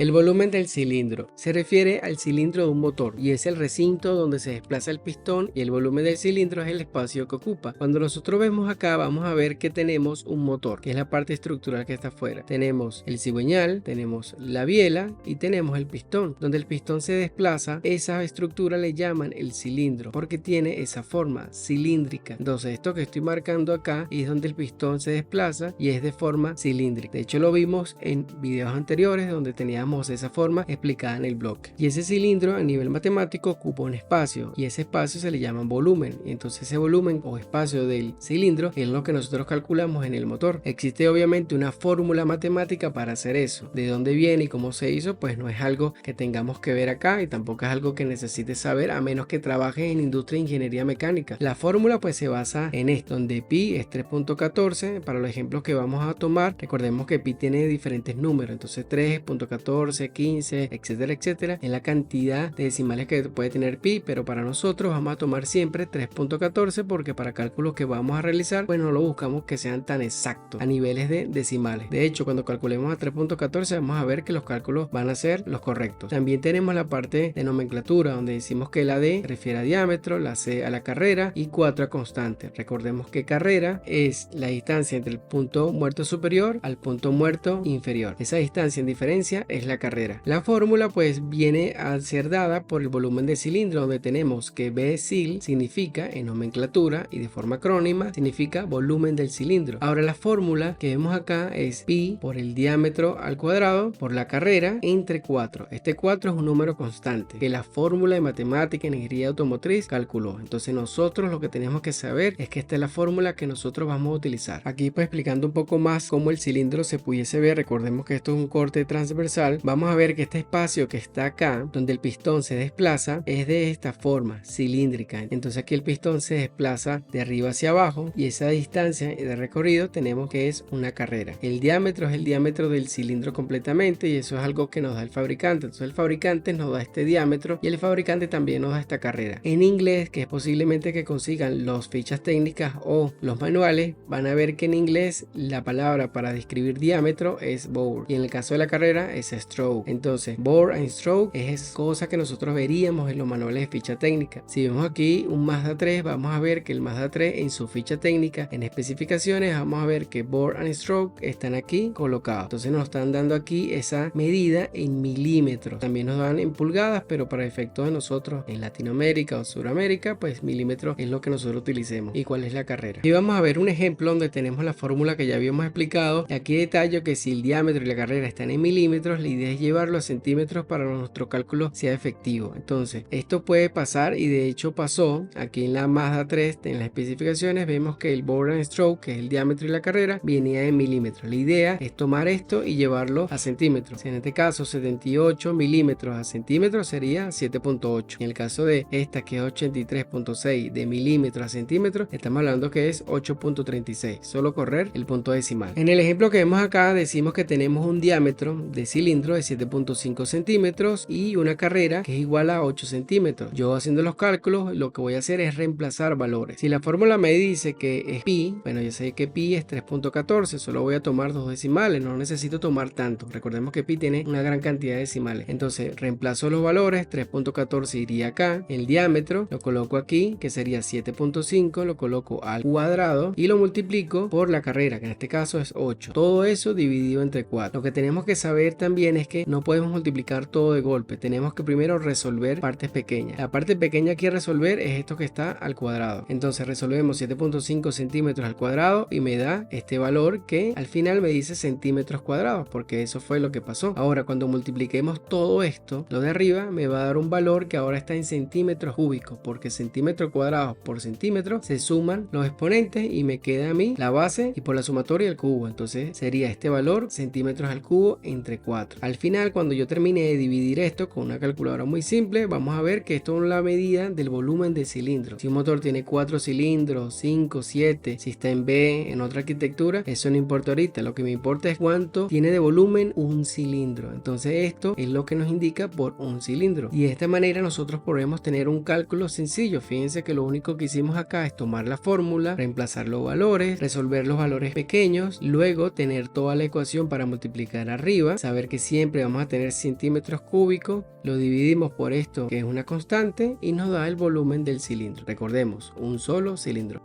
El volumen del cilindro se refiere al cilindro de un motor y es el recinto donde se desplaza el pistón, y el volumen del cilindro es el espacio que ocupa. Cuando nosotros vemos acá, vamos a ver que tenemos un motor, que es la parte estructural que está afuera. Tenemos el cigüeñal, tenemos la biela y tenemos el pistón. Donde el pistón se desplaza, esa estructura le llaman el cilindro porque tiene esa forma cilíndrica. Entonces esto que estoy marcando acá es donde el pistón se desplaza y es de forma cilíndrica. De hecho lo vimos en videos anteriores donde teníamos esa forma explicada en el bloque. Y ese cilindro a nivel matemático ocupa un espacio y ese espacio se le llama volumen. Y entonces ese volumen o espacio del cilindro es lo que nosotros calculamos en el motor. Existe obviamente una fórmula matemática para hacer eso. De dónde viene y cómo se hizo, pues no es algo que tengamos que ver acá y tampoco es algo que necesites saber a menos que trabajes en industria de ingeniería mecánica. La fórmula pues se basa en esto, donde pi es 3.14 para los ejemplos que vamos a tomar. Recordemos que pi tiene diferentes números, entonces 3.14, 15, etcétera, etcétera, en la cantidad de decimales que puede tener pi, pero para nosotros vamos a tomar siempre 3.14 porque para cálculos que vamos a realizar, pues no lo buscamos que sean tan exactos a niveles de decimales. De hecho, cuando calculemos a 3.14 vamos a ver que los cálculos van a ser los correctos. También tenemos la parte de nomenclatura, donde decimos que la D refiere a diámetro, la C a la carrera y 4 a constante. Recordemos que carrera es la distancia entre el punto muerto superior al punto muerto inferior. Esa distancia en diferencia es la carrera. La fórmula pues viene a ser dada por el volumen del cilindro, donde tenemos que BCil significa en nomenclatura y de forma acrónima significa volumen del cilindro. Ahora la fórmula que vemos acá es pi por el diámetro al cuadrado por la carrera entre 4. Este 4 es un número constante que la fórmula de matemática en ingeniería automotriz calculó. Entonces nosotros lo que tenemos que saber es que esta es la fórmula que nosotros vamos a utilizar. Aquí pues explicando un poco más cómo el cilindro se pudiese ver, recordemos que esto es un corte transversal. Vamos a ver que este espacio que está acá, donde el pistón se desplaza, es de esta forma, cilíndrica. Entonces aquí el pistón se desplaza de arriba hacia abajo y esa distancia de recorrido tenemos que es una carrera. El diámetro es el diámetro del cilindro completamente y eso es algo que nos da el fabricante. Entonces el fabricante nos da este diámetro y el fabricante también nos da esta carrera. En inglés, que es posiblemente que consigan las fichas técnicas o los manuales, van a ver que en inglés la palabra para describir diámetro es bore y en el caso de la carrera es stroke. Entonces bore and stroke es cosa que nosotros veríamos en los manuales de ficha técnica. Si vemos aquí un Mazda 3, vamos a ver que el Mazda 3 en su ficha técnica en especificaciones vamos a ver que bore and stroke están aquí colocados. Entonces nos están dando aquí esa medida en milímetros. También nos dan en pulgadas, pero para efectos de nosotros en Latinoamérica o Suramérica, pues milímetros es lo que nosotros utilicemos. ¿Y cuál es la carrera? Y vamos a ver un ejemplo donde tenemos la fórmula que ya habíamos explicado. Aquí detallo que si el diámetro y la carrera están en milímetros, la idea es llevarlo a centímetros para que nuestro cálculo sea efectivo. Entonces esto puede pasar y de hecho pasó aquí en la Mazda 3. En las especificaciones vemos que el bore and stroke, que es el diámetro y la carrera, venía en milímetros. La idea es tomar esto y llevarlo a centímetros. En este caso 78 milímetros a centímetros sería 7.8. En el caso de esta que es 83.6 de milímetros a centímetros, estamos hablando que es 8.36. Solo correr el punto decimal. En el ejemplo que vemos acá decimos que tenemos un diámetro de cilindro de 7.5 centímetros y una carrera que es igual a 8 centímetros. Yo haciendo los cálculos lo que voy a hacer es reemplazar valores. Si la fórmula me dice que es pi, bueno, yo sé que pi es 3.14, solo voy a tomar dos decimales, no necesito tomar tanto. Recordemos que pi tiene una gran cantidad de decimales. Entonces reemplazo los valores, 3.14 iría acá, el diámetro lo coloco aquí, que sería 7.5, lo coloco al cuadrado y lo multiplico por la carrera, que en este caso es 8. Todo eso dividido entre 4. Lo que tenemos que saber también es que no podemos multiplicar todo de golpe, tenemos que primero resolver partes pequeñas. La parte pequeña que resolver es esto que está al cuadrado. Entonces resolvemos 7.5 centímetros al cuadrado y me da este valor que al final me dice centímetros cuadrados, porque eso fue lo que pasó. Ahora cuando multipliquemos todo esto, lo de arriba me va a dar un valor que ahora está en centímetros cúbicos, porque centímetros cuadrados por centímetro se suman los exponentes y me queda a mí la base y por la sumatoria el cubo. Entonces sería este valor centímetros al cubo entre 4. Al final, cuando yo termine de dividir esto con una calculadora muy simple, vamos a ver que esto es la medida del volumen de cilindro. Si un motor tiene 4 cilindros, 5, 7, si está en B, en otra arquitectura, eso no importa ahorita. Lo que me importa es cuánto tiene de volumen un cilindro. Entonces esto es lo que nos indica por un cilindro. Y de esta manera nosotros podemos tener un cálculo sencillo. Fíjense que lo único que hicimos acá es tomar la fórmula, reemplazar los valores, resolver los valores pequeños, luego tener toda la ecuación para multiplicar arriba, saber que siempre vamos a tener centímetros cúbicos, lo dividimos por esto que es una constante y nos da el volumen del cilindro. Recordemos, un solo cilindro.